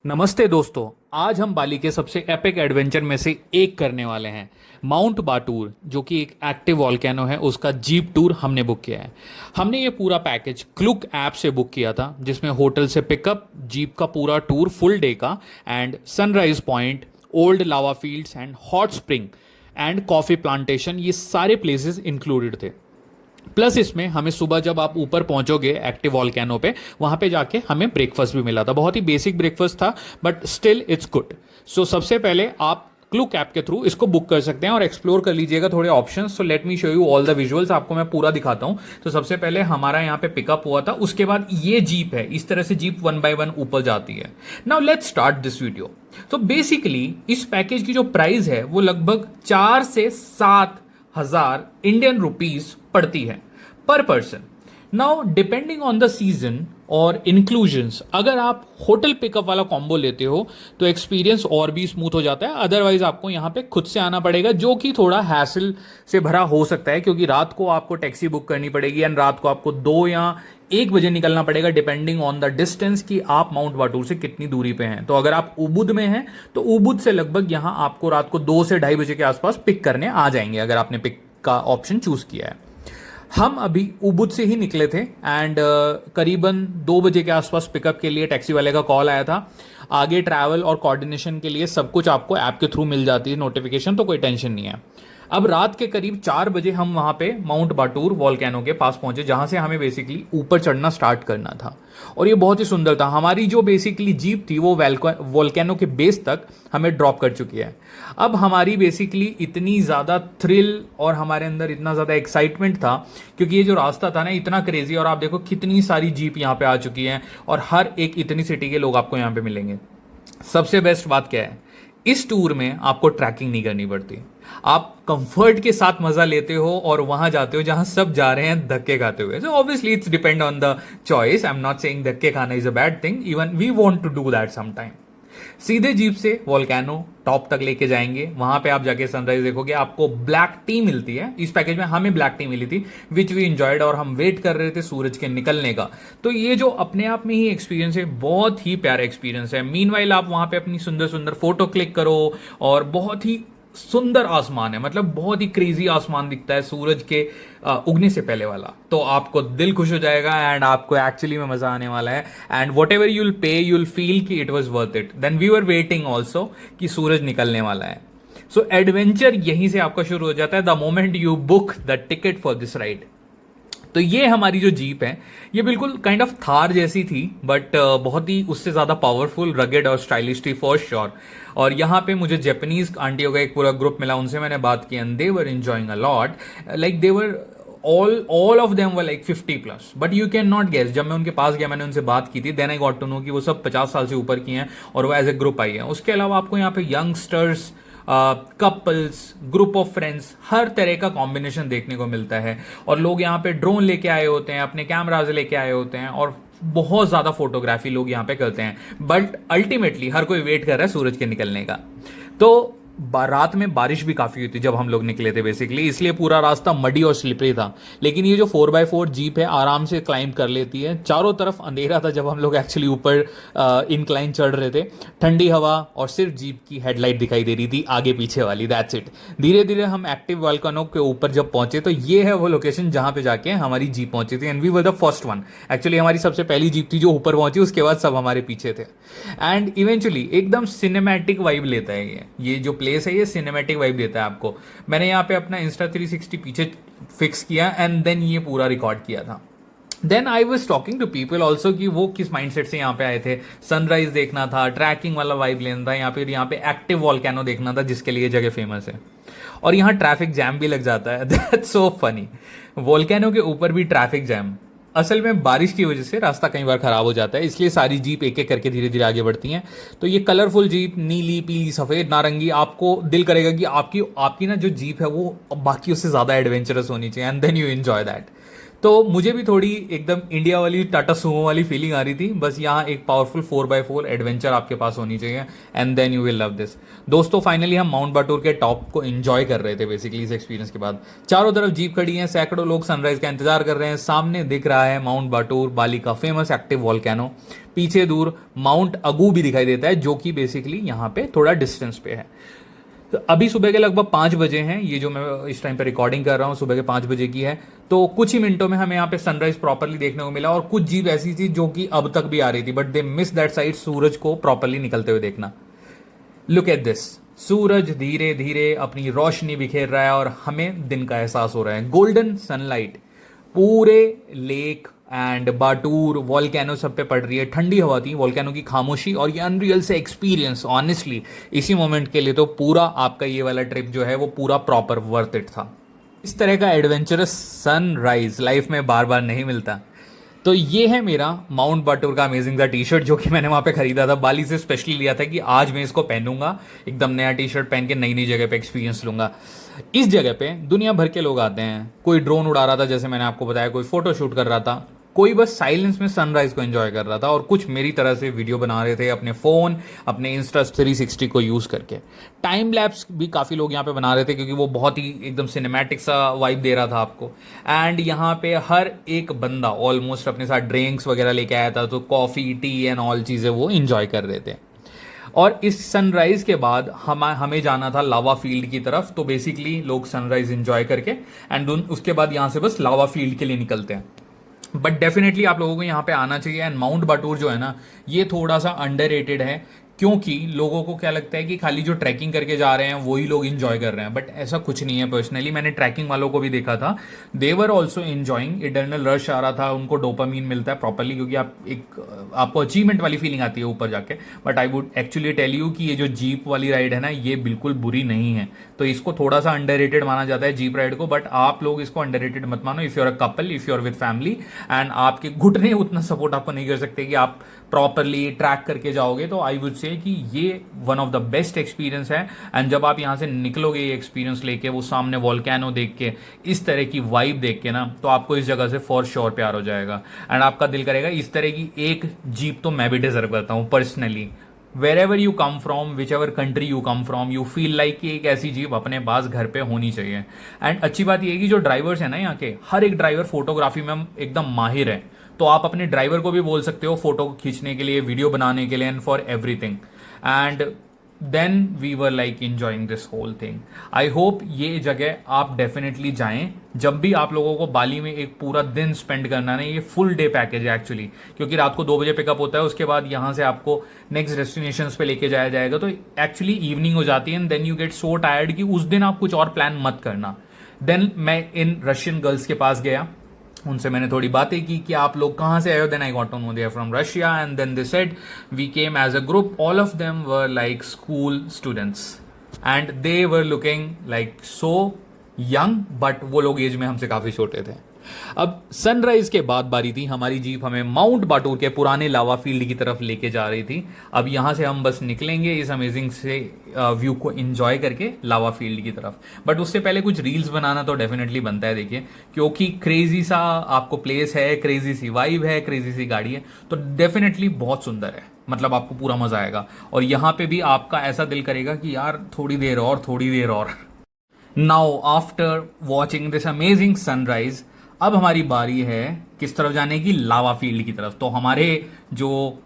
नमस्ते दोस्तों। आज हम बाली के सबसे एपिक एडवेंचर में से एक करने वाले हैं। माउंट बाटूर जो कि एक एक्टिव वॉल्केनो है, उसका जीप टूर हमने बुक किया है। हमने ये पूरा पैकेज क्लुक ऐप से बुक किया था, जिसमें होटल से पिकअप, जीप का पूरा टूर फुल डे का, and sunrise point, old lava fields and hot spring and coffee plantation, ये सारे प्लेसेस इंक्लूडेड थे। प्लस इसमें हमें सुबह जब आप ऊपर पहुंचोगे एक्टिव वॉल्केनो पे, वहां पे जाके हमें ब्रेकफास्ट भी मिला था। बहुत ही बेसिक ब्रेकफास्ट था, बट स्टिल इट्स गुड। सो सबसे पहले आप क्लूक ऐप के थ्रू इसको बुक कर सकते हैं और एक्सप्लोर कर लीजिएगा थोड़े options. So let me show you all the visuals. आपको मैं पूरा दिखाता हूं। तो सबसे पहले हमारा यहाँ पे पिकअप हुआ था, उसके बाद ये जीप है। इस तरह से जीप 1 बाय 1 ऊपर जाती है। Now let's start this video. तो बेसिकली इस पैकेज की जो प्राइस है वो लगभग 4 से 7 हजार इंडियन रुपीज पड़ती है पर person. Now depending on the season और इंक्लूजन्स, अगर आप होटल पिकअप वाला कॉम्बो लेते हो तो एक्सपीरियंस और भी स्मूथ हो जाता है। अदरवाइज आपको यहाँ पे खुद से आना पड़ेगा, जो कि थोड़ा हैसल से भरा हो सकता है, क्योंकि रात को आपको टैक्सी बुक करनी पड़ेगी एंड रात को आपको 2 या 1 बजे निकलना पड़ेगा, डिपेंडिंग ऑन द डिस्टेंस कि आप माउंट बाटूर से कितनी दूरी पे हैं। तो अगर आप उबुद में हैं तो उबुद से लगभग यहाँ आपको रात को 2 से 2:30 बजे के आसपास पिक करने आ जाएंगे, अगर आपने पिक का ऑप्शन चूज किया है। हम अभी उबुद से ही निकले थे एंड करीबन 2 बजे के आसपास पिकअप के लिए टैक्सी वाले का कॉल आया था। आगे ट्रैवल और कोऑर्डिनेशन के लिए सब कुछ आपको ऐप के थ्रू मिल जाती है, नोटिफिकेशन, तो कोई टेंशन नहीं है। अब रात के करीब 4 बजे हम वहां पे माउंट बाटूर वॉल्केनो के पास पहुंचे, जहां से हमें बेसिकली ऊपर चढ़ना स्टार्ट करना था। और ये बहुत ही सुंदर था। हमारी जो बेसिकली जीप थी वो वॉल्केनो के बेस तक हमें ड्रॉप कर चुकी है। अब हमारी बेसिकली इतनी ज़्यादा थ्रिल और हमारे अंदर इतना ज़्यादा एक्साइटमेंट था, क्योंकि ये जो रास्ता था ना इतना क्रेजी। और आप देखो कितनी सारी जीप यहाँ पे आ चुकी हैं और हर एक इतनी सिटी के लोग आपको यहाँ पे मिलेंगे। सबसे बेस्ट बात क्या है, इस टूर में आपको ट्रैकिंग नहीं करनी पड़ती। आप कंफर्ट के साथ मजा लेते हो और वहां जाते हो जहां सब जा रहे हैं धक्के खाते हुए। So obviously it's depend on the choice. I am not saying धक्के खाना is a bad thing, even we want to do that some time. सीधे जीप से वॉल्केनो टॉप तक लेके जाएंगे। वहां पे आप जाके सनराइज देखोगे। आपको ब्लैक टी मिलती है। इस पैकेज में हमें ब्लैक टी मिली थी, विच वी एंजॉयड, और हम वेट कर रहे थे सूरज के निकलने का। तो ये जो अपने आप में ही एक्सपीरियंस है, बहुत ही प्यारा एक्सपीरियंस है। मीनवाइल आप वहां पे अपनी सुंदर सुंदर फोटो क्लिक करो, और बहुत ही सुंदर आसमान है, मतलब बहुत ही क्रेजी आसमान दिखता है सूरज के उगने से पहले वाला। तो आपको दिल खुश हो जाएगा एंड आपको एक्चुअली में मजा आने वाला है। And whatever you'll pay, you'll feel कि it was worth it. Then we were waiting also कि सूरज निकलने वाला है। सो एडवेंचर यहीं से आपका शुरू हो जाता है, the moment you book the ticket for this ride. तो ये हमारी जो जीप है, ये बिल्कुल काइंड ऑफ थार जैसी थी, बट बहुत ही उससे ज़्यादा पावरफुल, रगेड और स्टाइलिश थी फॉर श्योर। और यहाँ पे मुझे जापानीज आंटियों का एक पूरा ग्रुप मिला, उनसे मैंने बात की and they were enjoying a lot. Like they were all of them were like 50 plus, but you can not guess। जब मैं उनके पास गया, मैंने उनसे बात की थी, then I got to know कि वो सब 50 साल से ऊपर की हैं और वो एज ए ग्रुप आई हैं। उसके अलावा आपको यहाँ पे youngsters, couples, group of friends, हर तरह का कॉम्बिनेशन देखने को मिलता है। और लोग यहाँ पे ड्रोन लेके आए होते हैं, अपने कैमराज लेके आए होते हैं, और बहुत ज़्यादा फोटोग्राफी लोग यहाँ पे करते हैं। बट अल्टीमेटली हर कोई वेट कर रहा है सूरज के निकलने का। तो रात में बारिश भी काफ़ी हुई थी जब हम लोग निकले थे बेसिकली, इसलिए पूरा रास्ता मडी और स्लिपरी था। लेकिन ये जो 4x4 जीप है आराम से क्लाइंब कर लेती है। चारों तरफ अंधेरा था जब हम लोग एक्चुअली ऊपर इनक्लाइन चढ़ रहे थे। ठंडी हवा और सिर्फ जीप की हेडलाइट दिखाई दे रही थी आगे पीछे वाली, दैट्स इट। धीरे धीरे हम एक्टिव वॉल्केनो के ऊपर जब पहुंचे तो ये है वो लोकेशन जहां पे जाके हमारी जीप पहुंची थी, and we were the first one. Actually हमारी सबसे पहली जीप थी जो ऊपर पहुंची, उसके बाद सब हमारे पीछे थे। एंड इवेंचुअली एकदम सिनेमैटिक वाइब लेता है ये जो प्लेस है, ये सिनेमैटिक वाइब देता है आपको। मैंने यहाँ पे अपना इंस्टा 360 पीछे फिक्स किया एंड देन ये पूरा रिकॉर्ड किया था। Then I was talking to people also कि वो किस माइंडसेट से यहाँ पे आए थे। सनराइज देखना था, ट्रैकिंग वाला वाइब लेना था, यहाँ पे एक्टिव वॉल्केनो देखना था जिसके लिए जगह फेमस है। और यहाँ ट्रैफिक जैम भी लग जाता है, दैट्स सो फनी। वॉल्केनो के ऊपर भी ट्रैफिक जैम। असल में बारिश की वजह से रास्ता कई बार खराब हो जाता है, इसलिए सारी जीप एक एक करके धीरे धीरे आगे बढ़ती हैं। तो ये कलरफुल जीप, नीली, पीली, सफ़ेद, नारंगी, आपको दिल करेगा कि आपकी ना जो जीप है वो बाकियों से ज़्यादा एडवेंचरस होनी चाहिए, and then you enjoy that. तो मुझे भी थोड़ी एकदम इंडिया वाली टाटा सुमो वाली फीलिंग आ रही थी। बस यहाँ एक पावरफुल 4x4 एडवेंचर आपके पास होनी चाहिए and then you will love this. दोस्तों फाइनली हम माउंट बाटूर के टॉप को एंजॉय कर रहे थे बेसिकली इस एक्सपीरियंस के बाद। चारों तरफ जीप खड़ी है, सैकड़ों लोग सनराइज का इंतजार कर रहे हैं। सामने दिख रहा है माउंट बाटूर, बाली का फेमस एक्टिव वॉल्केनो। पीछे दूर माउंट अगू भी दिखाई देता है जो कि बेसिकली यहाँ पे थोड़ा डिस्टेंस पे है। तो अभी सुबह के लगभग 5 बजे हैं, ये जो मैं इस टाइम पे रिकॉर्डिंग कर रहा हूँ सुबह के 5 बजे की है। तो कुछ ही मिनटों में हमें यहाँ पे सनराइज प्रॉपरली देखने को मिला और कुछ जीप ऐसी थी जो कि अब तक भी आ रही थी, but they miss that side सूरज को प्रॉपरली निकलते हुए देखना। लुक एट दिस, सूरज धीरे धीरे अपनी रोशनी बिखेर रहा है और हमें दिन का एहसास हो रहा है। गोल्डन सनलाइट पूरे लेक एंड बाटूर वॉल्केनो सब पे पड़ रही है। ठंडी हवा थी, वॉल्केनो की खामोशी और ये अनरियल से एक्सपीरियंस ऑनेस्टली इसी मोमेंट के लिए तो पूरा आपका ये वाला ट्रिप जो है वो पूरा प्रॉपर वर्थ इट था। इस तरह का एडवेंचरस सनराइज लाइफ में बार बार नहीं मिलता। तो ये है मेरा माउंट बाटूर का अमेजिंग सा टी शर्ट जो कि मैंने वहाँ पे खरीदा था, बाली से स्पेशली लिया था कि आज मैं इसको पहनूंगा, एकदम नया टी शर्ट पहन के नई नई जगह पे एक्सपीरियंस लूंगा। इस जगह पे दुनिया भर के लोग आते हैं, कोई ड्रोन उड़ा रहा था जैसे मैंने आपको बताया, कोई फोटो शूट कर रहा था, कोई बस साइलेंस में सनराइज को एंजॉय कर रहा था और कुछ मेरी तरह से वीडियो बना रहे थे अपने फ़ोन, अपने इंस्टा 360 को यूज़ करके। टाइम लैप्स भी काफ़ी लोग यहाँ पे बना रहे थे क्योंकि वो बहुत ही एकदम सिनेमैटिक सा वाइब दे रहा था आपको। एंड यहाँ पे हर एक बंदा ऑलमोस्ट अपने साथ ड्रिंक्स वगैरह लेके आया था, तो कॉफ़ी टी एंड ऑल चीज़ें वो इंजॉय कर रहे थे। और इस सनराइज के बाद हमें जाना था लावा फील्ड की तरफ। तो बेसिकली लोग सनराइज इंजॉय करके एंड उसके बाद यहाँ से बस लावा फील्ड के लिए निकलते हैं। बट डेफिनेटली आप लोगों को यहाँ पे आना चाहिए। एंड माउंट बाटूर जो है ना, ये थोड़ा सा अंडररेटेड है क्योंकि लोगों को क्या लगता है कि खाली जो ट्रैकिंग करके जा रहे हैं वही लोग इंजॉय कर रहे हैं, बट ऐसा कुछ नहीं है। पर्सनली मैंने ट्रैकिंग वालों को भी देखा था, they were also enjoying. Eternal rush आ रहा था, उनको डोपामीन मिलता है प्रॉपरली क्योंकि आपको अचीवमेंट वाली फीलिंग आती है ऊपर जाके। But I would actually tell you कि ये जो जीप वाली राइड है ना, ये बिल्कुल बुरी नहीं है। तो इसको थोड़ा सा अंडररेटेड माना जाता है जीप राइड को, बट आप लोग इसको अंडररेटेड मत मानो। If you are a couple, if you are with family and आपके घुटने उतना सपोर्ट आपको नहीं कर सकते कि आप प्रॉपरली ट्रैक करके जाओगे, तो आई वुड से कि ये one of the best experience है। एंड जब आप यहाँ से निकलोगे ये एक्सपीरियंस लेके, वो सामने वॉल्केनो देख के, इस तरह की वाइब देख के ना, तो आपको इस जगह से फॉर श्योर प्यार हो जाएगा एंड आपका दिल करेगा इस तरह की एक जीप तो मैं भी डिजर्व करता हूँ personally. Wherever you come from, whichever country you come from, you feel like कि एक ऐसी जीप अपने पास घर पे होनी चाहिए। एंड अच्छी बात यह है कि जो ड्राइवर्स है ना यहाँ के, हर एक ड्राइवर फोटोग्राफी में एकदम माहिर है। तो आप अपने ड्राइवर को भी बोल सकते हो फोटो खींचने के लिए, वीडियो बनाने के लिए and for everything. And then we were like enjoying this whole thing. I hope ये जगह आप डेफिनेटली जाएं। जब भी आप लोगों को बाली में एक पूरा दिन स्पेंड करना है ना, ये फुल डे पैकेज है एक्चुअली, क्योंकि रात को 2 बजे पिकअप होता है, उसके बाद यहाँ से आपको नेक्स्ट डेस्टिनेशन पे लेके जाया जाएगा। तो एक्चुअली इवनिंग हो जाती है and then you get so tired कि उस दिन आप कुछ और प्लान मत करना। देन मैं इन रशियन गर्ल्स के पास गया, उनसे मैंने थोड़ी बातें की कि आप लोग कहाँ से आए हो। Then I got to know they are from Russia and then they said we came as a group. All of them were like school students and they were looking like so young, but वो लोग as में हमसे काफ़ी छोटे थे। अब sunrise के बाद बारी थी हमारी जीप हमें माउंट बाटूर के पुराने लावा फील्ड की तरफ लेके जा रही थी। अब यहाँ से हम बस निकलेंगे इस अमेजिंग से व्यू को एंजॉय करके लावा फील्ड की तरफ। बट उससे पहले कुछ रील्स बनाना तो डेफिनेटली बनता है, देखिए, क्योंकि क्रेजी सा आपको प्लेस है, क्रेजी सी वाइब है, क्रेजी सी गाड़ी है, तो डेफिनेटली बहुत सुंदर है। मतलब आपको पूरा मजा आएगा और यहाँ पे भी आपका ऐसा दिल करेगा कि यार थोड़ी देर और, थोड़ी देर और। Now after watching this amazing sunrise, अब हमारी बारी है किस तरफ जाने की, लावा फील्ड की तरफ। तो हमारे जो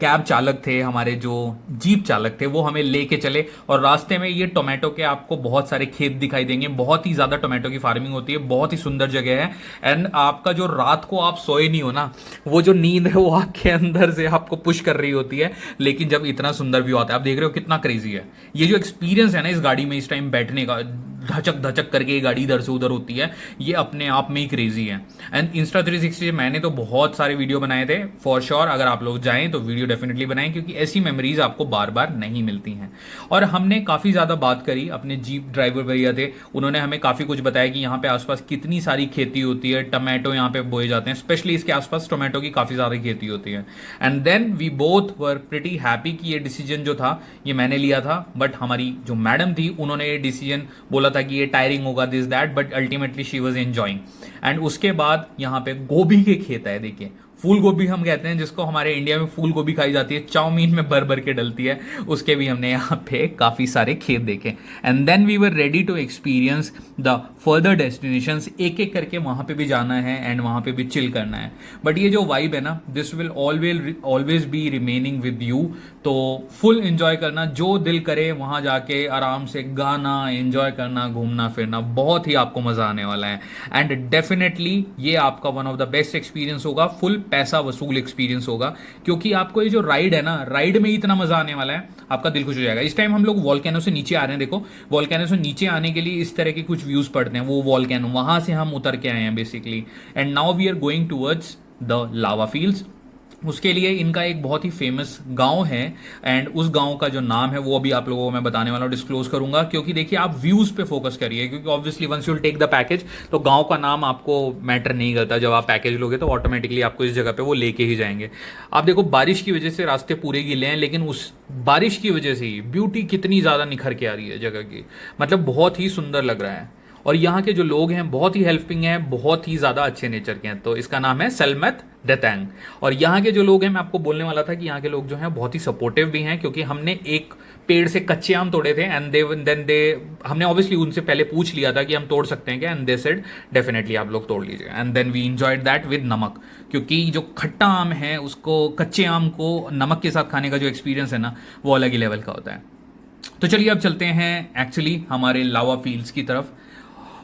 कैब चालक थे, हमारे जो जीप चालक थे, वो हमें लेके चले और रास्ते में ये टोमेटो के आपको बहुत सारे खेत दिखाई देंगे। बहुत ही ज़्यादा टोमेटो की फार्मिंग होती है, बहुत ही सुंदर जगह है। एंड आपका जो रात को आप सोए नहीं हो ना, वो जो नींद है वो आपके अंदर से आपको पुश कर रही होती है। लेकिन जब इतना सुंदर व्यू आता है, आप देख रहे हो कितना क्रेजी है ये जो एक्सपीरियंस है ना इस गाड़ी में इस टाइम बैठने का, धचक धचक करके ये गाड़ी इधर से उधर होती है, ये अपने आप में ही क्रेजी है। एंड इंस्टा 360 मैंने तो बहुत सारे वीडियो बनाए थे फॉर श्योर। अगर आप लोग जाएं तो वीडियो डेफिनेटली बनाएं क्योंकि ऐसी मेमोरीज आपको बार बार नहीं मिलती हैं। और हमने काफ़ी ज़्यादा बात करी, अपने जीप ड्राइवर भैया थे, उन्होंने हमें काफ़ी कुछ बताया कि यहाँ पे आसपास कितनी सारी खेती होती है, टमाटो यहाँ पे बोए जाते हैं, स्पेशली इसके आसपास टोमेटो की काफ़ी सारी खेती होती है। And then we both were pretty happy कि ये डिसीजन जो था ये मैंने लिया था, बट हमारी जो मैडम थी उन्होंने ये डिसीजन बोला बोला था कि ये टायरिंग होगा this that, but ultimately she was enjoying. And उसके बाद यहाँ पे गोभी के खेत है, देखिए फूल गोभी हम कहते हैं जिसको, हमारे इंडिया में फूल गोभी खाई जाती है, चाउमीन में भर भर के डलती है, उसके भी हमने यहाँ पे काफ़ी सारे खेत देखे। And then we were ready to experience the further destinations, एक एक करके वहाँ पे भी जाना है एंड वहाँ पे भी चिल करना है। बट ये जो वाइब है ना, this will always be remaining with you. तो फुल एंजॉय करना, जो दिल करे वहाँ जाके आराम से गाना एंजॉय करना, घूमना फिरना, बहुत ही आपको मज़ा आने वाला है। एंड डेफिनेटली ये आपका one of the best experience होगा, फुल पैसा वसूल एक्सपीरियंस होगा, क्योंकि आपको ये जो राइड है ना, राइड में ही इतना मजा आने वाला है, आपका दिल खुश हो जाएगा। इस टाइम हम लोग वॉल्केनो से नीचे आ रहे हैं, देखो वॉल्केनो से नीचे आने के लिए इस तरह के कुछ व्यूज पड़ते हैं, वो वॉल्केनो वहां से हम उतर के आए हैं basically. And now we are going towards the lava fields. उसके लिए इनका एक बहुत ही फेमस गांव है, एंड उस गांव का जो नाम है वो अभी आप लोगों को मैं बताने वाला हूँ, डिस्क्लोज करूंगा, क्योंकि देखिए आप व्यूज पे फोकस करिए, क्योंकि obviously once you take the package तो गांव का नाम आपको मैटर नहीं करता। जब आप पैकेज लोगे तो ऑटोमेटिकली आपको इस जगह पे वो लेके ही जाएंगे। आप देखो बारिश की वजह से रास्ते पूरे गीले हैं, लेकिन उस बारिश की वजह से ही ब्यूटी कितनी ज़्यादा निखर के आ रही है जगह की, मतलब बहुत ही सुंदर लग रहा है। और यहाँ के जो लोग हैं बहुत ही हेल्पिंग हैं, बहुत ही ज़्यादा अच्छे नेचर के हैं। तो इसका नाम है सेलमेत डेतांग। और यहाँ के जो लोग हैं, मैं आपको बोलने वाला था कि यहाँ के लोग जो हैं बहुत ही सपोर्टिव भी हैं, क्योंकि हमने एक पेड़ से कच्चे आम तोड़े थे एंड दे हमने ऑब्वियसली उनसे पहले पूछ लिया था कि हम तोड़ सकते हैं क्या, एंड दे सेड डेफिनेटली आप लोग तोड़ लीजिए। And then we enjoyed that with नमक, क्योंकि जो खट्टा आम है उसको, कच्चे आम को नमक के साथ खाने का जो एक्सपीरियंस है ना, वो अलग ही लेवल का होता है। तो चलिए अब चलते हैं एक्चुअली हमारे लावा फील्ड्स की तरफ।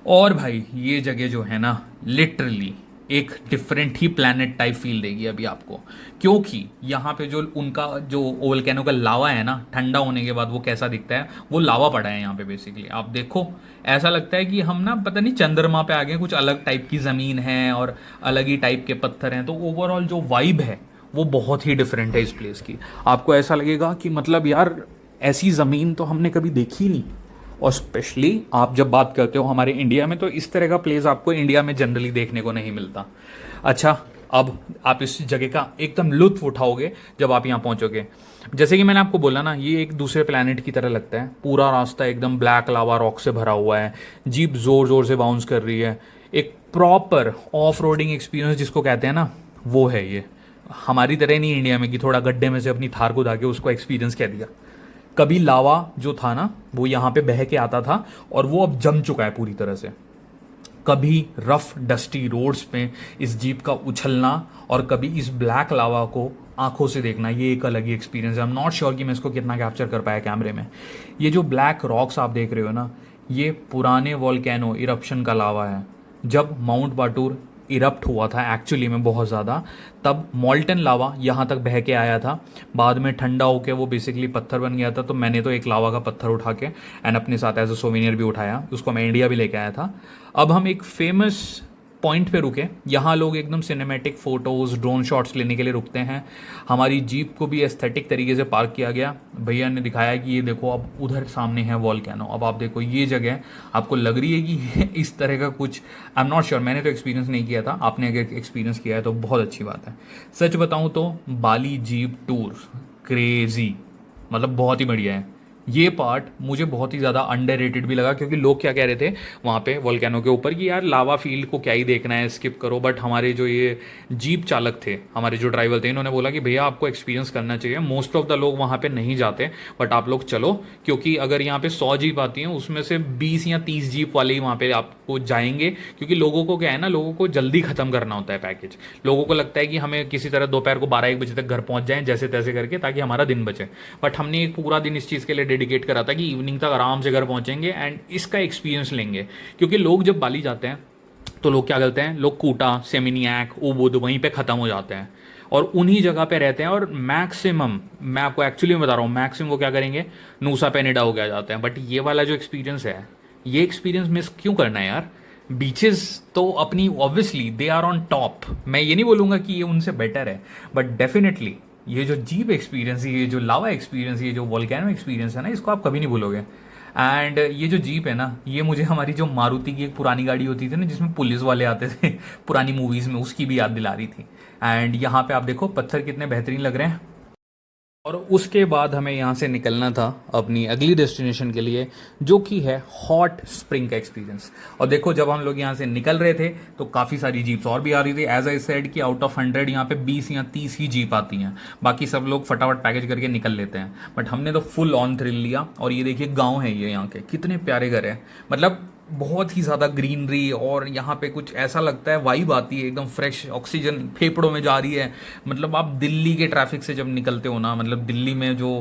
और भाई ये जगह जो है ना, लिटरली एक डिफरेंट ही प्लैनेट टाइप फील देगी अभी आपको, क्योंकि यहाँ पे जो उनका जो वोल्केनो का लावा है ना, ठंडा होने के बाद वो कैसा दिखता है, वो लावा पड़ा है यहाँ पे बेसिकली। आप देखो ऐसा लगता है कि हम ना पता नहीं चंद्रमा पे आ गए, कुछ अलग टाइप की ज़मीन है और अलग ही टाइप के पत्थर हैं। तो ओवरऑल जो वाइब है वो बहुत ही डिफरेंट है इस प्लेस की। आपको ऐसा लगेगा कि मतलब यार ऐसी ज़मीन तो हमने कभी देखी नहीं। और स्पेशली आप जब बात करते हो हमारे इंडिया में, तो इस तरह का प्लेस आपको इंडिया में जनरली देखने को नहीं मिलता। अच्छा, अब आप इस जगह का एकदम लुत्फ उठाओगे जब आप यहाँ पहुँचोगे। जैसे कि मैंने आपको बोला ना, ये एक दूसरे प्लैनेट की तरह लगता है। पूरा रास्ता एकदम ब्लैक लावा रॉक से भरा हुआ है, जीप ज़ोर ज़ोर से बाउंस कर रही है, एक प्रॉपर ऑफ रोडिंग एक्सपीरियंस जिसको कहते हैं ना, वो है ये। हमारी तरह नहीं इंडिया में कि थोड़ा गड्ढे में से अपनी थार को धा के उसको एक्सपीरियंस कह दिया। कभी लावा जो था ना, वो यहाँ पे बह के आता था और वो अब जम चुका है पूरी तरह से। कभी रफ डस्टी रोड्स पे इस जीप का उछलना और कभी इस ब्लैक लावा को आंखों से देखना, ये एक अलग ही एक्सपीरियंस है। आई एम नॉट श्योर कि मैं इसको कितना कैप्चर कर पाया कैमरे में। ये जो ब्लैक रॉक्स आप देख रहे हो ना, ये पुराने वॉल्केनो इरप्शन का लावा है। जब माउंट बाटूर इरप्ट हुआ था एक्चुअली में बहुत ज़्यादा, तब मॉल्टन लावा यहाँ तक बह के आया था। बाद में ठंडा होकर वो बेसिकली पत्थर बन गया था। तो मैंने तो एक लावा का पत्थर उठा के एंड अपने साथ एज अ सोवेनियर भी उठाया, उसको मैं इंडिया भी लेके आया था। अब हम एक फेमस पॉइंट पे रुके। यहाँ लोग एकदम सिनेमैटिक फ़ोटोज़, ड्रोन शॉट्स लेने के लिए रुकते हैं। हमारी जीप को भी एस्थेटिक तरीके से पार्क किया गया। भैया ने दिखाया कि ये देखो अब उधर सामने है वॉल्केनो। अब आप देखो ये जगह आपको लग रही है कि इस तरह का कुछ, आई एम नॉट श्योर, मैंने तो एक्सपीरियंस नहीं किया था। आपने अगर एक्सपीरियंस किया है तो बहुत अच्छी बात है। सच बताऊँ तो बाली जीप टूर क्रेजी, मतलब बहुत ही बढ़िया है। ये पार्ट मुझे बहुत ही ज़्यादा अंडररेटेड भी लगा, क्योंकि लोग क्या कह रहे थे वहाँ पे वोल्केनो के ऊपर कि यार लावा फील्ड को क्या ही देखना है, स्किप करो। बट हमारे जो ये जीप चालक थे, हमारे जो ड्राइवर थे, इन्होंने बोला कि भैया आपको एक्सपीरियंस करना चाहिए। मोस्ट ऑफ द लोग वहाँ पे नहीं जाते, बट आप लोग चलो, क्योंकि अगर यहाँ पे 100 जीप आती हैं उसमें से 20 या 30 जीप वाले ही वहाँ पे आपको जाएंगे। क्योंकि लोगों को क्या है ना, लोगों को जल्दी ख़त्म करना होता है पैकेज। लोगों को लगता है कि हमें किसी तरह दोपहर को 12-1 बजे तक घर पहुँच जाएँ जैसे तैसे करके, ताकि हमारा दिन बचे। बट हमने एक पूरा दिन इस चीज़ के लिए डेडिकेट करा था कि इवनिंग तक आराम से घर पहुंचेंगे एंड इसका एक्सपीरियंस लेंगे। क्योंकि लोग जब बाली जाते हैं तो लोग क्या करते हैं, लोग कूटा, सेमिनियाक, उबुद वहीं पे ख़त्म हो जाते हैं और उन्हीं जगह पे रहते हैं। और मैक्सिमम, मैं आपको एक्चुअली बता रहा हूँ, मैक्सिमम वो क्या करेंगे, नूसा पेनिडा हो गया जाते हैं। बट ये वाला जो एक्सपीरियंस है, ये एक्सपीरियंस मिस क्यों करना है यार। बीचेस तो अपनी obviously they are on top, मैं ये नहीं बोलूँगा कि ये उनसे बेटर है, बट डेफिनेटली ये जो जीप एक्सपीरियंस, ये जो लावा एक्सपीरियंस, ये जो वोल्केनो एक्सपीरियंस है ना, इसको आप कभी नहीं भूलोगे। एंड ये जो जीप है ना, ये मुझे हमारी जो मारुति की एक पुरानी गाड़ी होती थी ना, जिसमें पुलिस वाले आते थे पुरानी मूवीज़ में, उसकी भी याद दिला रही थी। एंड यहाँ पे आप देखो पत्थर कितने बेहतरीन लग रहे हैं। और उसके बाद हमें यहाँ से निकलना था अपनी अगली डेस्टिनेशन के लिए, जो कि है हॉट स्प्रिंग का एक्सपीरियंस। और देखो जब हम लोग यहाँ से निकल रहे थे तो काफ़ी सारी जीप्स और भी आ रही थी। एज आई सेड कि आउट ऑफ 100 यहाँ पे 20 या 30 ही जीप आती हैं, बाकी सब लोग फटाफट पैकेज करके निकल लेते हैं। बट हमने तो फुल ऑन थ्रिल लिया। और ये देखिए गाँव है ये, यहाँ के कितने प्यारे घर हैं, मतलब बहुत ही ज़्यादा ग्रीनरी। और यहाँ पे कुछ ऐसा लगता है, वाइब आती है एकदम फ्रेश, ऑक्सीजन फेफड़ों में जा रही है। मतलब आप दिल्ली के ट्रैफिक से जब निकलते हो ना, मतलब दिल्ली में जो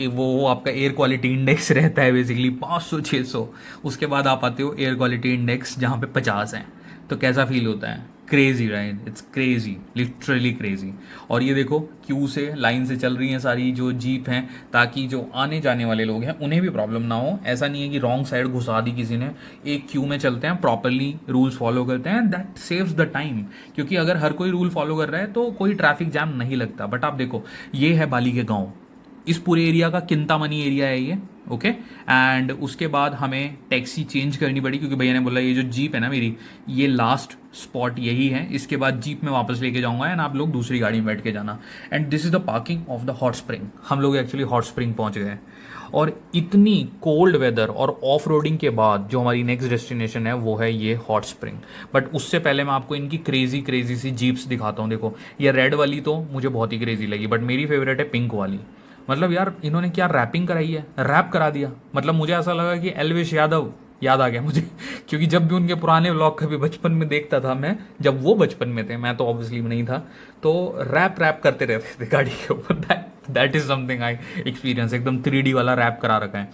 वो आपका एयर क्वालिटी इंडेक्स रहता है बेसिकली 500-600, उसके बाद आप आते हो एयर क्वालिटी इंडेक्स जहाँ पे 50 है, तो कैसा फील होता है? Crazy, right? It's crazy, literally crazy. और ये देखो क्यू से, लाइन से चल रही हैं सारी जो जीप हैं, ताकि जो आने जाने वाले लोग हैं उन्हें भी प्रॉब्लम ना हो। ऐसा नहीं है कि रॉन्ग साइड घुसा दी किसी ने, एक क्यू में चलते हैं, प्रॉपरली रूल्स फॉलो करते हैं, दैट सेव्स द टाइम। क्योंकि अगर हर कोई रूल फॉलो कर रहा है तो कोई ट्रैफिक जैम नहीं लगता। बट आप देखो, ये है बाली के गाँव, इस पूरे एरिया का किंतामनी एरिया है ये, ओके। एंड उसके बाद हमें टैक्सी चेंज करनी पड़ी, क्योंकि भैया ने बोला ये जो जीप है ना मेरी, ये लास्ट स्पॉट यही है, इसके बाद जीप में वापस लेके जाऊंगा एंड आप लोग दूसरी गाड़ी में बैठ के जाना। And this is the parking of the hot spring. हम लोग एक्चुअली हॉट स्प्रिंग पहुंच गए। और इतनी कोल्ड वेदर और ऑफ रोडिंग के बाद जो हमारी नेक्स्ट डेस्टिनेशन है वो है ये हॉट स्प्रिंग। बट उससे पहले मैं आपको इनकी क्रेजी क्रेजी सी जीप्स दिखाता हूँ। देखो ये रेड वाली तो मुझे बहुत ही क्रेजी लगी, बट मेरी फेवरेट है पिंक वाली। मतलब यार इन्होंने क्या रैपिंग कराई है, रैप करा दिया। मतलब मुझे ऐसा लगा कि एल्विश यादव याद आ गया मुझे क्योंकि जब भी उनके पुराने व्लॉग कभी बचपन में देखता था मैं, जब वो बचपन में थे, मैं तो ऑब्वियसली नहीं था, तो रैप करते रहते थे गाड़ी के ऊपर। That is something I experience. एकदम 3D वाला रैप करा रखा है।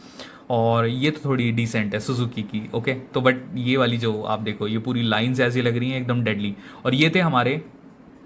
और ये तो थोड़ी डिसेंट है सुजुकी की, ओके। तो बट ये वाली जो आप देखो, ये पूरी लाइन्स ऐसी लग रही हैं एकदम डेडली। और ये थे हमारे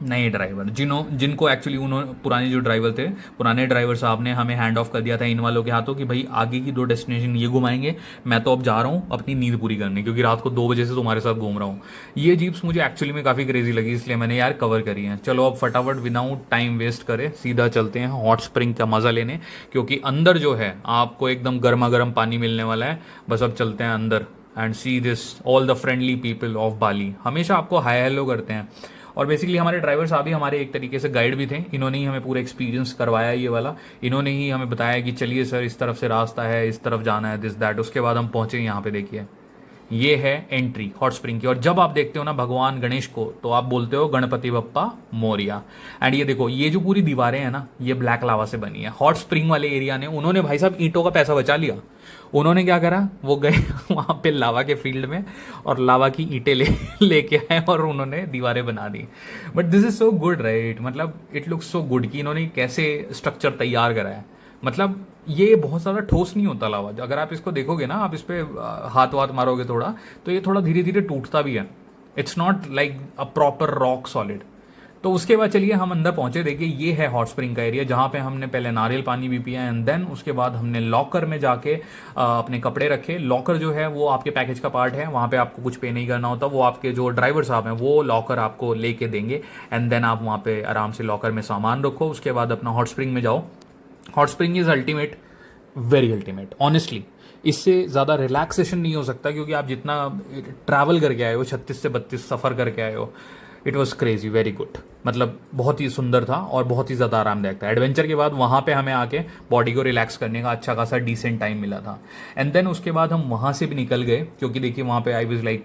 नए ड्राइवर, जिनको एक्चुअली उन्होंने, पुराने जो ड्राइवर थे, पुराने ड्राइवर साहब ने हमें हैंड ऑफ कर दिया था इन वालों के हाथों कि भाई आगे की 2 डेस्टिनेशन ये घुमाएंगे, मैं तो अब जा रहा हूँ अपनी नींद पूरी करने, क्योंकि रात को 2 बजे से तुम्हारे साथ घूम रहा हूँ। ये जीप्स मुझे एक्चुअली में काफ़ी क्रेजी लगी, इसलिए मैंने यार कवर करी है। चलो अब फटाफट विदाउट टाइम वेस्ट करे सीधा चलते हैं हॉट स्प्रिंग का मज़ा लेने, क्योंकि अंदर जो है आपको एकदम गर्मा गर्म पानी मिलने वाला है। बस अब चलते हैं अंदर and see this all the friendly people of Bali. हमेशा आपको हाय हेलो करते हैं। और बेसिकली हमारे ड्राइवर साहब ही हमारे एक तरीके से गाइड भी थे। इन्होंने ही हमें पूरा एक्सपीरियंस करवाया ये वाला। इन्होंने ही हमें बताया कि चलिए सर इस तरफ से रास्ता है, इस तरफ जाना है, दिस दैट। उसके बाद हम पहुंचे यहाँ पे, देखिए ये है एंट्री हॉट स्प्रिंग की। और जब आप देखते हो ना भगवान गणेश को, तो आप बोलते हो गणपति बप्पा मोरिया। एंड ये देखो, ये जो पूरी दीवारें हैं ना, ये ब्लैक लावा से बनी है। हॉट स्प्रिंग वाले एरिया ने, उन्होंने भाई साहब ईंटों का पैसा बचा लिया। उन्होंने क्या करा, वो गए वहाँ पे लावा के फील्ड में और लावा की ईंटें लेके आए और उन्होंने दीवारें बना दी। But this is so good, right? मतलब इट लुक्स सो गुड कि इन्होंने कैसे स्ट्रक्चर तैयार करा है। मतलब ये बहुत ज़्यादा ठोस नहीं होता लावा। अगर आप इसको देखोगे ना, आप इस पर हाथ वाथ मारोगे थोड़ा, तो ये थोड़ा धीरे धीरे टूटता भी है। It's not like a proper rock solid. तो उसके बाद चलिए हम अंदर पहुंचे। देखिए ये है हॉट स्प्रिंग का एरिया, जहाँ पे हमने पहले नारियल पानी भी पिया एंड देन उसके बाद हमने लॉकर में जाके अपने कपड़े रखे। लॉकर जो है वो आपके पैकेज का पार्ट है, वहाँ पे आपको कुछ पे नहीं करना होता। वो आपके जो ड्राइवर साहब हैं वो लॉकर आपको लेके देंगे एंड देन आप वहाँ पे आराम से लॉकर में सामान रखो। उसके बाद अपना हॉट स्प्रिंग में जाओ। Hot spring is ultimate, very ultimate honestly. इससे ज़्यादा रिलैक्सेशन नहीं हो सकता, क्योंकि आप जितना ट्रैवल करके आए हो, 36 से 32 सफ़र करके आए हो, it was crazy, very good. मतलब बहुत ही सुंदर था और बहुत ही ज़्यादा आरामदायक था। एडवेंचर के बाद वहाँ पे हमें आके बॉडी को रिलैक्स करने का अच्छा खासा डिसेंट टाइम मिला था। एंड देन उसके बाद हम वहाँ से भी निकल गए, क्योंकि देखिए वहाँ पे I was like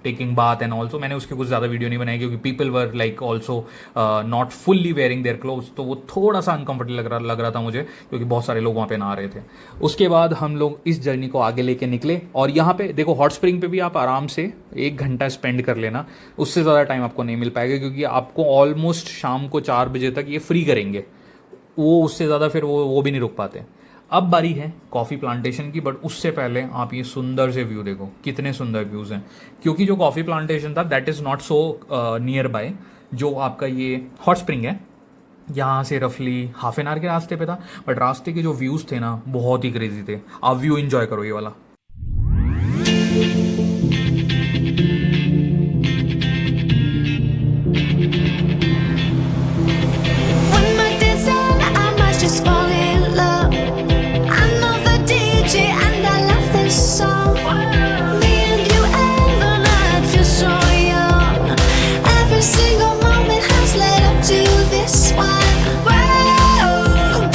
taking bath and also मैंने उसके कुछ ज़्यादा वीडियो नहीं बनाई, क्योंकि people were like also not fully wearing their clothes, तो वो थोड़ा सा अनकम्फर्टेबल लग रहा था मुझे, क्योंकि बहुत सारे लोग वहाँ पे नहा रहे थे। उसके बाद हम लोग इस जर्नी को आगे लेके निकले। और यहाँ पे देखो, हॉट स्प्रिंग पे भी आप आराम से 1 घंटा स्पेंड कर लेना, उससे ज़्यादा टाइम आपको नहीं मिल पाएगा, क्योंकि आपको ऑलमोस्ट शाम को 4 बजे तक ये फ्री करेंगे। वो उससे ज़्यादा फिर वो भी नहीं रुक पाते। अब बारी है कॉफ़ी प्लांटेशन की, बट उससे पहले आप ये सुंदर से व्यू देखो, कितने सुंदर व्यूज़ हैं। क्योंकि जो कॉफ़ी प्लांटेशन था that is not so near by, जो आपका ये हॉट स्प्रिंग है यहाँ से रफली हाफ एन आवर के रास्ते पे था। बट रास्ते के जो व्यूज़ थे ना, बहुत ही क्रेजी थे। आप व्यू इन्जॉय करो ये वाला। When my days end, I might just fall in love. I know the DJ and I love this song. Me and you and the night feel so young. Every single moment has led up to this one. Whoa,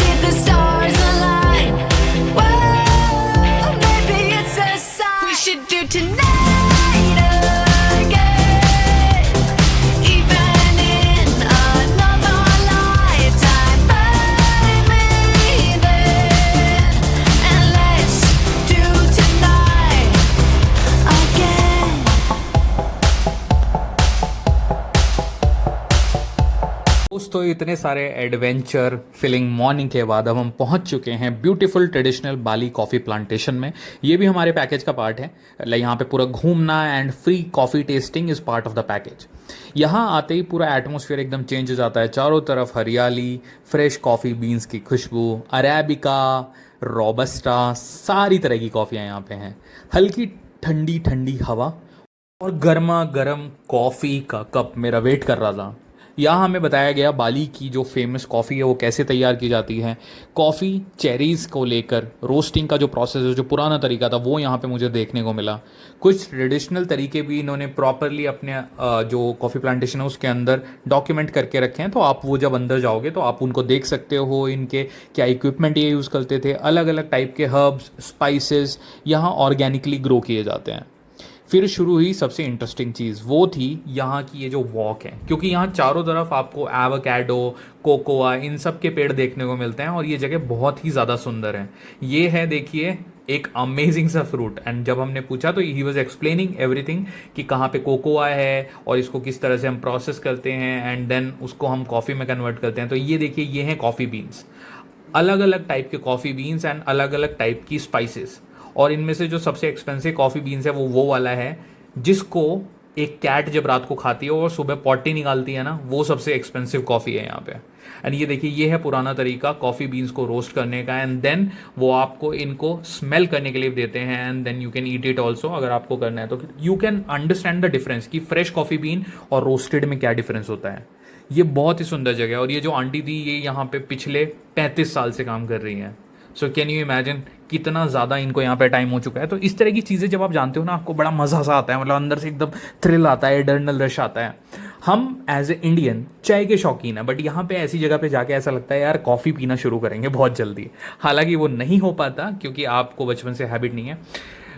दोस्तों, इतने सारे adventure filling morning के बाद अब हम पहुंच चुके हैं ब्यूटीफुल ट्रेडिशनल बाली कॉफ़ी प्लांटेशन में। ये भी हमारे पैकेज का पार्ट है। यहाँ पे पूरा घूमना and free coffee testing is part of the package. यहाँ आते ही पूरा एटमॉस्फेयर एकदम चेंज हो जाता है। चारों तरफ हरियाली, फ्रेश कॉफ़ी बीन्स की खुशबू, अरेबिका, रोबस्टा, सारी तरह की कॉफ़ियाँ यहाँ पे हैं। हल्की ठंडी ठंडी हवा और गर्मा गर्म कॉफ़ी का कप मेरा वेट कर रहा था। यहाँ हमें बताया गया बाली की जो फेमस कॉफ़ी है वो कैसे तैयार की जाती है। कॉफ़ी चेरीज़ को लेकर रोस्टिंग का जो प्रोसेस है, जो पुराना तरीका था, वो यहाँ पे मुझे देखने को मिला। कुछ ट्रेडिशनल तरीके भी इन्होंने प्रॉपरली अपने जो कॉफ़ी प्लांटेशन है उसके अंदर डॉक्यूमेंट करके रखे हैं। तो आप वो जब अंदर जाओगे तो आप उनको देख सकते हो, इनके क्या इक्विपमेंट ये यूज़ करते थे। अलग अलग टाइप के हर्ब्स, स्पाइसेस यहाँ ऑर्गेनिकली ग्रो किए जाते हैं। फिर शुरू हुई सबसे इंटरेस्टिंग चीज़, वो थी यहाँ की ये जो वॉक है, क्योंकि यहाँ चारों तरफ आपको एवोकाडो, कोकोआ, इन सब के पेड़ देखने को मिलते हैं और ये जगह बहुत ही ज़्यादा सुंदर है। ये है, देखिए, एक अमेजिंग सा फ्रूट। एंड जब हमने पूछा तो ही वॉज एक्सप्लेनिंग एवरीथिंग कि कहाँ पे कोकोआ है और इसको किस तरह से हम प्रोसेस करते हैं एंड देन उसको हम कॉफ़ी में कन्वर्ट करते हैं। तो ये देखिए, ये हैं कॉफ़ी बीन्स, अलग अलग टाइप के कॉफ़ी बीन्स एंड अलग अलग टाइप की स्पाइसेस। और इनमें से जो सबसे एक्सपेंसिव कॉफ़ी बीन्स है वो वाला है जिसको एक कैट जब रात को खाती है और सुबह पॉटी निकालती है ना, वो सबसे एक्सपेंसिव कॉफ़ी है यहाँ पे। एंड ये देखिए, ये है पुराना तरीका कॉफ़ी बीन्स को रोस्ट करने का। एंड देन वो आपको इनको स्मेल करने के लिए देते हैं and then you can eat it also अगर आपको करना है तो। You can understand the difference कि फ्रेश कॉफ़ी बीन और रोस्टेड में क्या डिफरेंस होता है। ये बहुत ही सुंदर जगह है। और ये जो आंटी थी, ये यहाँ पे पिछले 35 साल से काम कर रही हैं। सो कैन यू इमेजिन कितना ज़्यादा इनको यहाँ पे टाइम हो चुका है। तो इस तरह की चीज़ें जब आप जानते हो ना, आपको बड़ा मज़ा सा आता है, मतलब अंदर से एकदम थ्रिल आता है, एडर्नल रश आता है। हम एज ए इंडियन चाय के शौकीन है, बट यहाँ पे ऐसी जगह पे जाके ऐसा लगता है यार कॉफ़ी पीना शुरू करेंगे बहुत जल्दी। हालांकि वो नहीं हो पाता क्योंकि आपको बचपन से हैबिट नहीं है,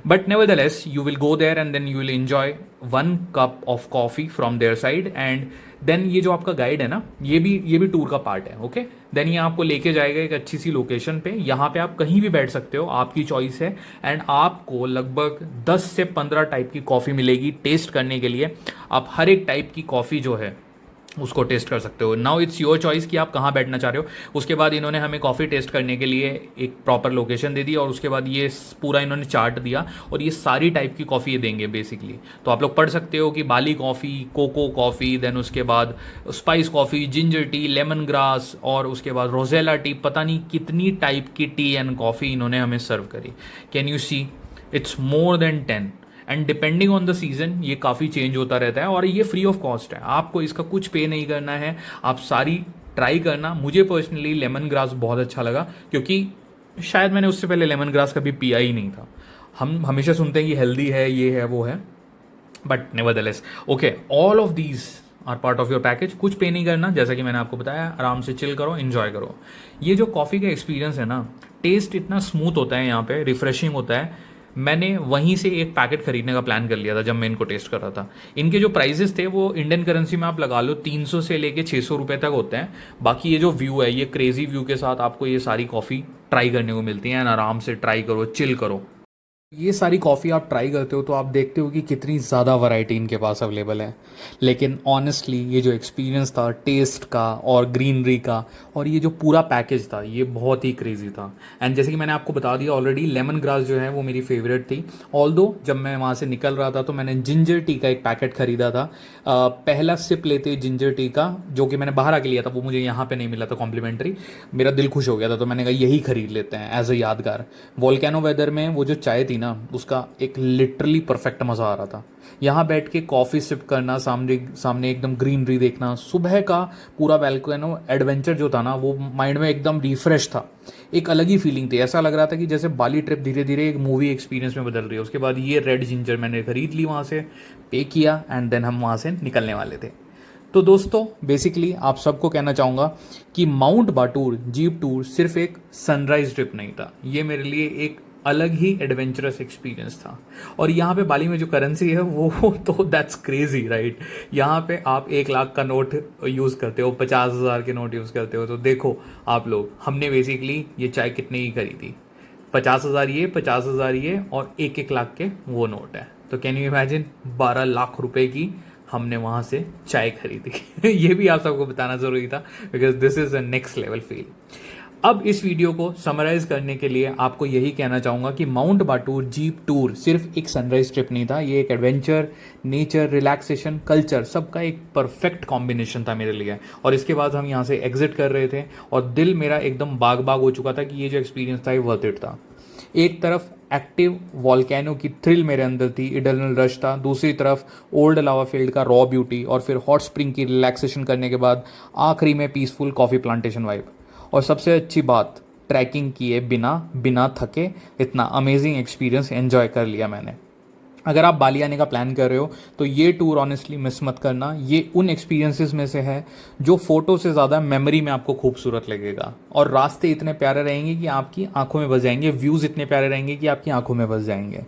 but nevertheless you will go there and then you will enjoy one cup of coffee from their side and then ये जो आपका गाइड है ना, ये भी टूर का पार्ट है। ओके, देन ये आपको लेके जाएगा एक अच्छी सी लोकेशन पे। यहाँ पे आप कहीं भी बैठ सकते हो, आपकी चॉइस है। एंड आपको लगभग 10 से 15 टाइप की कॉफ़ी मिलेगी टेस्ट करने के लिए। आप हर एक टाइप की कॉफ़ी जो है उसको टेस्ट कर सकते हो। नाउ इट्स योर चॉइस कि आप कहाँ बैठना चाह रहे हो। उसके बाद इन्होंने हमें कॉफ़ी टेस्ट करने के लिए एक प्रॉपर लोकेशन दे दी और उसके बाद ये पूरा इन्होंने चार्ट दिया और ये सारी टाइप की कॉफ़ी ये देंगे बेसिकली। तो आप लोग पढ़ सकते हो कि बाली कॉफ़ी, कोको कॉफ़ी, देन उसके बाद spice coffee, ginger tea, lemon grass और उसके बाद रोजेला टी। पता नहीं कितनी टाइप की टी एंड कॉफ़ी इन्होंने हमें सर्व करी। Can you see, it's more than 10 and depending on the season ये काफ़ी चेंज होता रहता है। और ये फ्री ऑफ कॉस्ट है, आपको इसका कुछ पे नहीं करना है, आप सारी ट्राई करना। मुझे पर्सनली लेमन ग्रास बहुत अच्छा लगा क्योंकि शायद मैंने उससे पहले लेमन ग्रास कभी पिया ही नहीं था। हम हमेशा सुनते हैं कि हेल्दी है, ये है, वो है, but nevertheless okay, all of these are part of your package. कुछ पे नहीं करना, जैसा कि मैंने आपको बताया, आराम से चिल करो, एंजॉय करो। ये जो कॉफ़ी का एक्सपीरियंस है ना, टेस्ट इतना स्मूथ होता है यहाँ पे, रिफ्रेशिंग होता है। मैंने वहीं से एक पैकेट खरीदने का प्लान कर लिया था जब मैं इनको टेस्ट कर रहा था। इनके जो प्राइजेस थे वो इंडियन करेंसी में आप लगा लो 300 से लेके 600 रुपये तक होते हैं। बाकी ये जो व्यू है, ये क्रेजी व्यू के साथ आपको ये सारी कॉफ़ी ट्राई करने को मिलती हैं। आराम से ट्राई करो, चिल करो। ये सारी कॉफ़ी आप ट्राई करते हो तो आप देखते हो कि कितनी ज़्यादा वैरायटी इनके पास अवेलेबल है। लेकिन ऑनेस्टली ये जो एक्सपीरियंस था टेस्ट का और ग्रीनरी का और ये जो पूरा पैकेज था, ये बहुत ही क्रेजी था। एंड जैसे कि मैंने आपको बता दिया ऑलरेडी, लेमन ग्रास जो है वो मेरी फेवरेट थी। ऑल्दो जब मैं वहाँ से निकल रहा था तो मैंने जिंजर टी का एक पैकेट खरीदा था। पहला सिप लेते जिंजर टी का, जो कि मैंने बाहर आके लिया था, वो मुझे यहाँ पर नहीं मिला था कॉम्प्लीमेंट्री। मेरा दिल खुश हो गया था तो मैंने कहा यही खरीद लेते हैं एज अ यादगार। वोल्केनो वेदर में वो जो चाय थी ना, उसका एक लिटरली परफेक्ट मज़ा आ रहा था। यहाँ बैठ के कॉफ़ी सिप करना, सामने एकदम ग्रीनरी देखना, सुबह का पूरा वोल्केनो एडवेंचर जो था ना, वो माइंड में एकदम रिफ्रेश था। एक अलग ही फीलिंग थी, ऐसा लग रहा था कि जैसे बाली ट्रिप धीरे धीरे एक मूवी एक्सपीरियंस में बदल रही है। उसके बाद ये रेड जिंजर मैंने खरीद ली वहाँ से, पे किया एंड देन हम वहाँ से निकलने वाले थे। तो दोस्तों, बेसिकली आप सबको कहना चाहूँगा कि माउंट बाटूर जीप टूर सिर्फ एक सनराइज ट्रिप नहीं था, ये मेरे लिए एक अलग ही एडवेंचरस एक्सपीरियंस था। और यहाँ पे बाली में जो करेंसी है वो तो दैट्स क्रेजी राइट। यहाँ पे आप 1 लाख का नोट यूज़ करते हो, 50,000 के नोट यूज़ करते हो। तो देखो आप लोग, हमने बेसिकली ये चाय कितने की खरीदी, 50,000 ये, 50,000 ये और 1-1 लाख के वो नोट है। तो कैन यू इमेजिन 12 लाख रुपए की हमने वहाँ से चाय खरीदी। ये भी आप सबको बताना ज़रूरी था because this is a next level feel. अब इस वीडियो को समराइज करने के लिए आपको यही कहना चाहूँगा कि माउंट बाटूर जीप टूर सिर्फ एक सनराइज ट्रिप नहीं था, ये एक एडवेंचर, नेचर, रिलैक्सेशन, कल्चर सबका एक परफेक्ट कॉम्बिनेशन था मेरे लिए। और इसके बाद हम यहाँ से एग्जिट कर रहे थे और दिल मेरा एकदम बाग बाग हो चुका था कि ये जो एक्सपीरियंस था ये वर्थ इट था। एक तरफ एक्टिव वॉल्केनो की थ्रिल मेरे अंदर थी, एड्रेनल रश था, दूसरी तरफ ओल्ड लावा फील्ड का रॉ ब्यूटी और फिर हॉट स्प्रिंग की रिलैक्सेशन करने के बाद आखिरी में पीसफुल कॉफ़ी प्लांटेशन वाइब। और सबसे अच्छी बात, ट्रैकिंग किए बिना थके इतना अमेजिंग एक्सपीरियंस एंजॉय कर लिया मैंने। अगर आप बाली आने का प्लान कर रहे हो तो ये टूर ऑनेस्टली मिस मत करना। ये उन एक्सपीरियंसेस में से है जो फोटो से ज़्यादा मेमोरी में आपको खूबसूरत लगेगा। और रास्ते इतने प्यारे रहेंगे कि आपकी आंखों में बस जाएंगे, व्यूज़ इतने प्यारे रहेंगे कि आपकी आंखों में बस जाएंगे।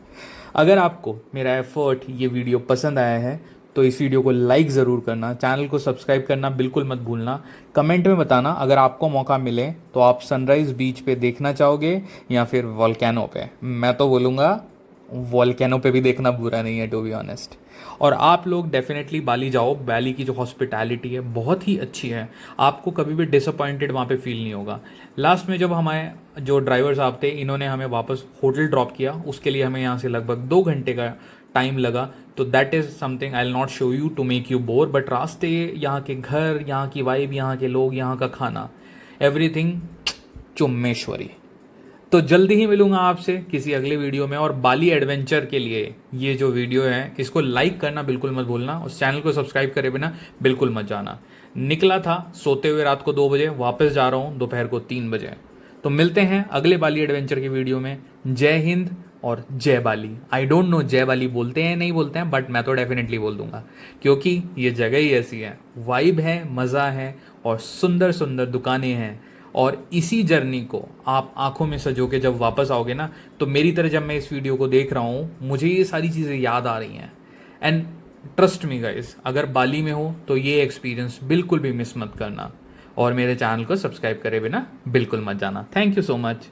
अगर आपको मेरा एफर्ट, ये वीडियो पसंद आया है तो इस वीडियो को लाइक ज़रूर करना, चैनल को सब्सक्राइब करना बिल्कुल मत भूलना। कमेंट में बताना अगर आपको मौका मिले तो आप सनराइज़ बीच पे देखना चाहोगे या फिर वॉल्केनो पे। मैं तो बोलूँगा वॉल्केनो पे भी देखना बुरा नहीं है, टू बी ऑनेस्ट। और आप लोग डेफिनेटली बाली जाओ, बाली की जो हॉस्पिटैलिटी है बहुत ही अच्छी है, आपको कभी भी डिसअपॉइंटेड वहाँ पे फील नहीं होगा। लास्ट में जब हमारे जो ड्राइवर साहब थे, इन्होंने हमें वापस होटल ड्रॉप किया, उसके लिए हमें यहाँ से लगभग 2 घंटे का टाइम लगा। तो that is something I will not show you to make you bore, but रास्ते, यहाँ के घर, यहाँ की वाइब, यहाँ के लोग, यहाँ का खाना, एवरीथिंग चुम्मेश्वरी। तो जल्दी ही मिलूंगा आपसे किसी अगले वीडियो में। और बाली एडवेंचर के लिए ये जो वीडियो है इसको लाइक करना बिल्कुल मत भूलना, उस चैनल को सब्सक्राइब करे बिना बिल्कुल मत जाना। निकला था सोते हुए रात को 2 बजे, वापस जा रहा हूँ दोपहर को 3 बजे। तो मिलते हैं अगले बाली एडवेंचर की वीडियो में। जय हिंद और जय बाली। आई डोंट नो जय बाली बोलते हैं नहीं बोलते हैं, बट मैं तो डेफिनेटली बोल दूंगा क्योंकि ये जगह ही ऐसी है, वाइब है, मज़ा है और सुंदर सुंदर दुकानें हैं। और इसी जर्नी को आप आंखों में सजो के जब वापस आओगे ना, तो मेरी तरह जब मैं इस वीडियो को देख रहा हूँ मुझे ये सारी चीज़ें याद आ रही हैं। एंड ट्रस्ट मी गाइस, अगर बाली में हो तो ये एक्सपीरियंस बिल्कुल भी मिस मत करना और मेरे चैनल को सब्सक्राइब करे बिना बिल्कुल मत जाना। Thank you so much.